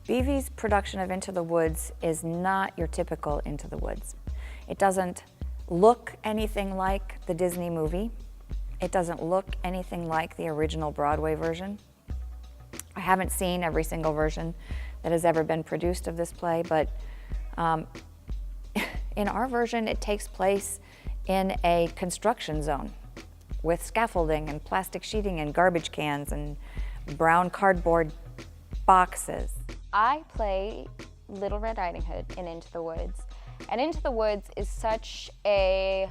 BV's production of Into the Woods is not your typical Into the Woods. It doesn't look anything like the Disney movie. It doesn't look anything like the original Broadway version. I haven't seen every single version that has ever been produced of this play, but in our version, it takes place in a construction zone with scaffolding and plastic sheeting and garbage cans and brown cardboard boxes. I play Little Red Riding Hood in Into the Woods, and Into the Woods is such a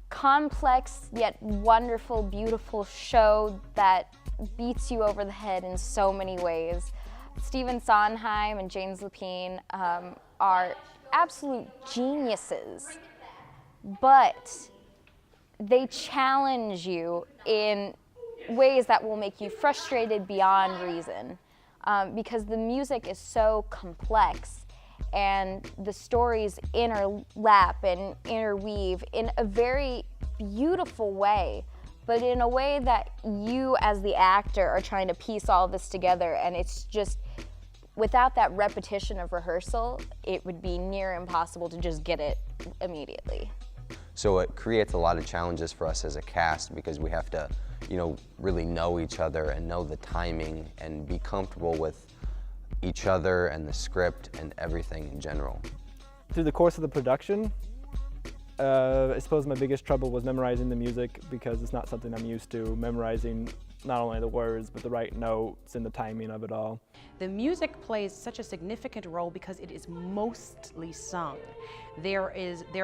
complex yet wonderful, beautiful show that beats you over the head in so many ways. Stephen Sondheim and James Lapine are absolute geniuses, but they challenge you in ways that will make you frustrated beyond reason, because the music is so complex and the stories interlap and interweave in a very beautiful way, but in a way that you as the actor are trying to piece all this together, and it's just, without that repetition of rehearsal, it would be near impossible to just get it immediately. So it creates a lot of challenges for us as a cast because we have to, really know each other and know the timing and be comfortable with each other and the script and everything in general. Through the course of the production, I suppose my biggest trouble was memorizing the music because it's not something I'm used to, memorizing not only the words, but the right notes and the timing of it all. The music plays such a significant role because it is mostly sung. There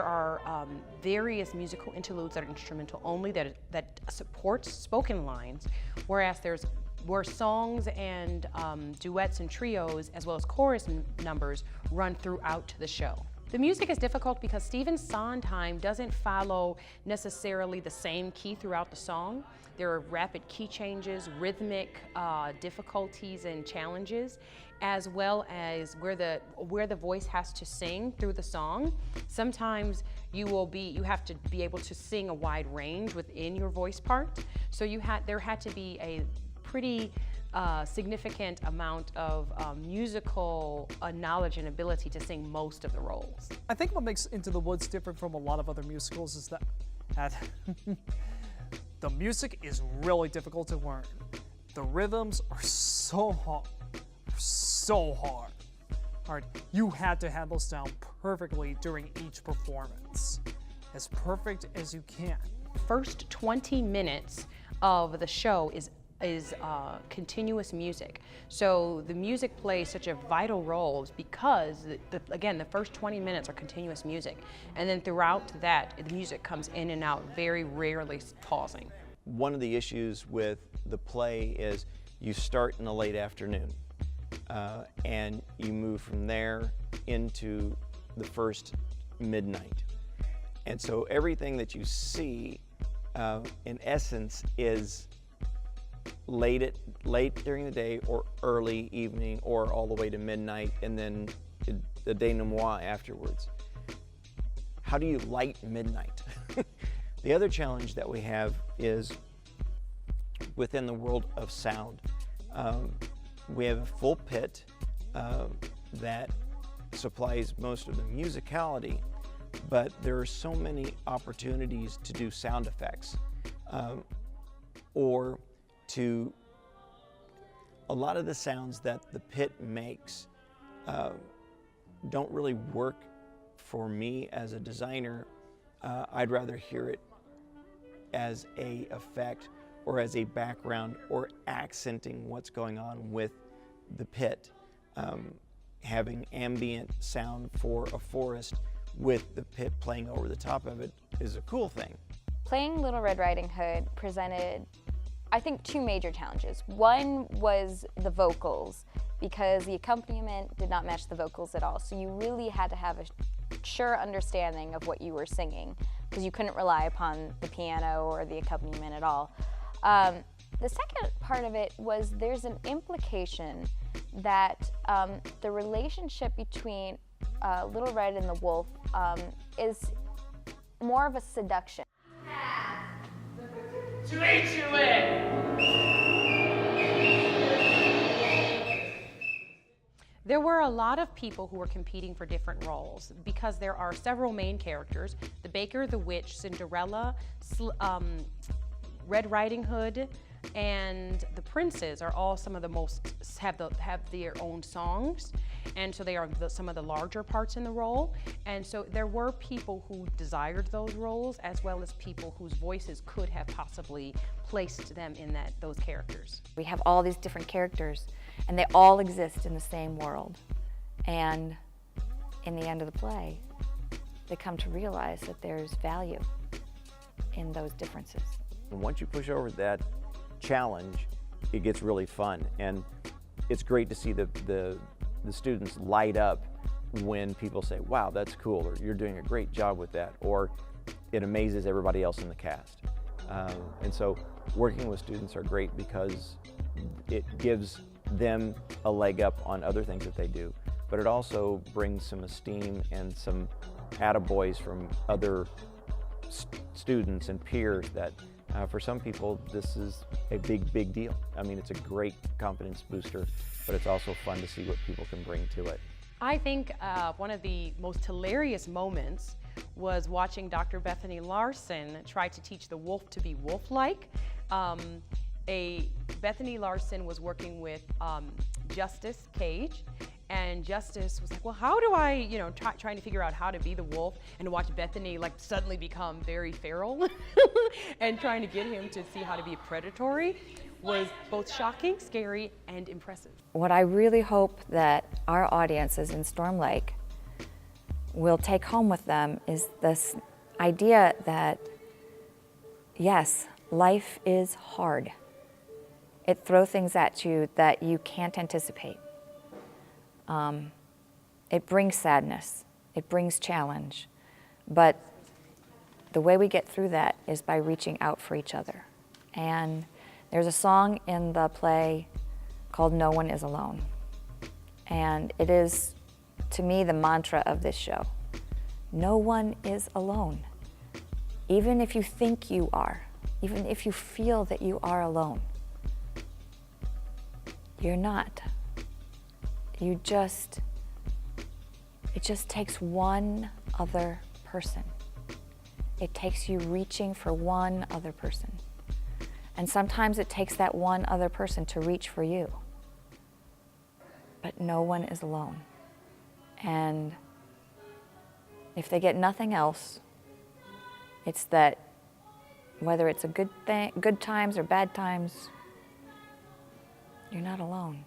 are various musical interludes that are instrumental only, that support spoken lines, whereas where songs and duets and trios, as well as chorus numbers, run throughout the show. The music is difficult because Stephen Sondheim doesn't follow necessarily the same key throughout the song. There are rapid key changes, rhythmic difficulties and challenges, as well as where the voice has to sing through the song. Sometimes you have to be able to sing a wide range within your voice part. So there had to be a pretty significant amount of musical knowledge and ability to sing most of the roles. I think what makes Into the Woods different from a lot of other musicals is that the music is really difficult to learn. The rhythms are so hard. You had to have those down perfectly during each performance, as perfect as you can. First 20 minutes of the show is continuous music. So the music plays such a vital role because, again, the first 20 minutes are continuous music. And then throughout that, the music comes in and out, very rarely pausing. One of the issues with the play is you start in the late afternoon and you move from there into the first midnight. And so everything that you see, in essence, is late during the day or early evening or all the way to midnight, and then the denouement afterwards. How do you light midnight? The other challenge that we have is within the world of sound. We have a full pit that supplies most of the musicality, but there are so many opportunities to do sound effects or to a lot of the sounds that the pit makes don't really work for me as a designer. I'd rather hear it as a effect or as a background or accenting what's going on with the pit. Having ambient sound for a forest with the pit playing over the top of it is a cool thing. Playing Little Red Riding Hood presented, I think, two major challenges. One was the vocals, because the accompaniment did not match the vocals at all. So you really had to have a sure understanding of what you were singing, because you couldn't rely upon the piano or the accompaniment at all. The second part of it was there's an implication that the relationship between Little Red and the Wolf is more of a seduction. To eat you in! There were a lot of people who were competing for different roles because there are several main characters: the baker, the witch, Cinderella, Red Riding Hood, and the princes are all some of the most have their own songs, and so they are some of the larger parts in the role. And so there were people who desired those roles, as well as people whose voices could have possibly placed them in those characters. We have all these different characters, and they all exist in the same world. And in the end of the play, they come to realize that there's value in those differences. And once you push over that challenge, it gets really fun. And it's great to see the students light up when people say, wow, that's cool, or you're doing a great job with that, or it amazes everybody else in the cast. And so working with students are great because it gives them a leg up on other things that they do, but it also brings some esteem and some attaboys from other students and peers that for some people this is a big deal. I mean, it's a great confidence booster, but it's also fun to see what people can bring to it. I think one of the most hilarious moments was watching Dr. Bethany Larson try to teach the wolf to be wolf-like. Bethany Larson was working with Justice Cage, and Justice was like, well, how do I, trying to figure out how to be the wolf, and to watch Bethany like suddenly become very feral and trying to get him to see how to be predatory was both shocking, scary, and impressive. What I really hope that our audiences in Storm Lake will take home with them is this idea that, yes, life is hard. It throws things at you that you can't anticipate. It brings sadness, it brings challenge, but the way we get through that is by reaching out for each other. And there's a song in the play called No One Is Alone. And it is, to me, the mantra of this show. No one is alone. Even if you think you are, even if you feel that you are alone, you're not. It just takes one other person. It takes you reaching for one other person. And sometimes it takes that one other person to reach for you. But no one is alone. And if they get nothing else, it's that whether it's a good thing, good times or bad times, you're not alone.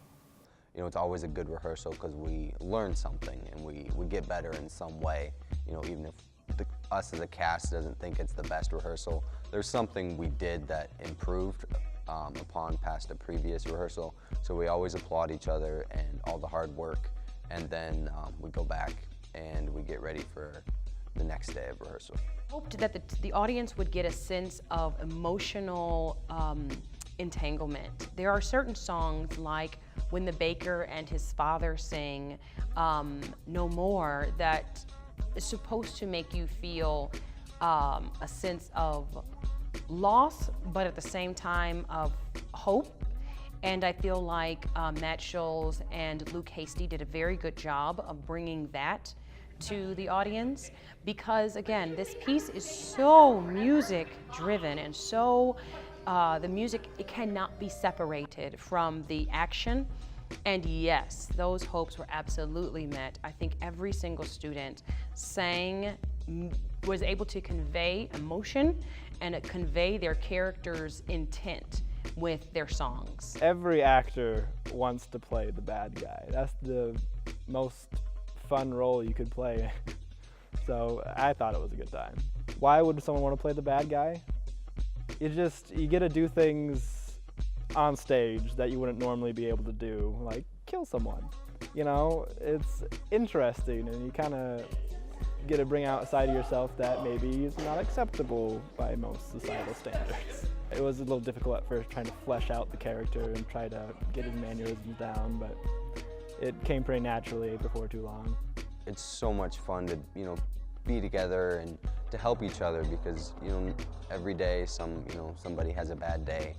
It's always a good rehearsal because we learn something and we get better in some way. Even if us as a cast doesn't think it's the best rehearsal, there's something we did that improved upon past a previous rehearsal. So we always applaud each other and all the hard work, and then we go back and we get ready for the next day of rehearsal. Hoped that the audience would get a sense of emotional entanglement. There are certain songs like when the baker and his father sing No More that is supposed to make you feel a sense of loss, but at the same time of hope. And I feel like Matt Scholes and Luke Hasty did a very good job of bringing that to the audience, because again, this piece is so music driven and so the music, it cannot be separated from the action. And yes, those hopes were absolutely met. I think every single student was able to convey emotion and convey their character's intent with their songs. Every actor wants to play the bad guy. That's the most fun role you could play. So I thought it was a good time. Why would someone want to play the bad guy? You get to do things on stage that you wouldn't normally be able to do, like kill someone. It's interesting, and you kind of get to bring out a side of yourself that maybe is not acceptable by most societal standards. It was a little difficult at first trying to flesh out the character and try to get his mannerisms down, but it came pretty naturally before too long. It's so much fun to, be together and to help each other, because, every day somebody has a bad day,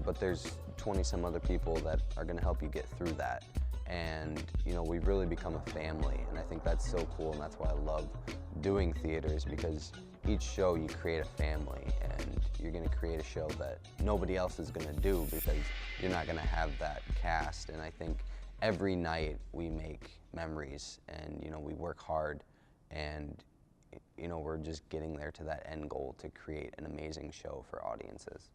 but there's 20 some other people that are going to help you get through that. and you know, we've really become a family, and I think that's so cool, and that's why I love doing theaters, because each show you create a family, and you're going to create a show that nobody else is going to do, because you're not going to have that cast. And I think every night we make memories, and you know, we work hard, and you know, we're just getting there to that end goal to create an amazing show for audiences.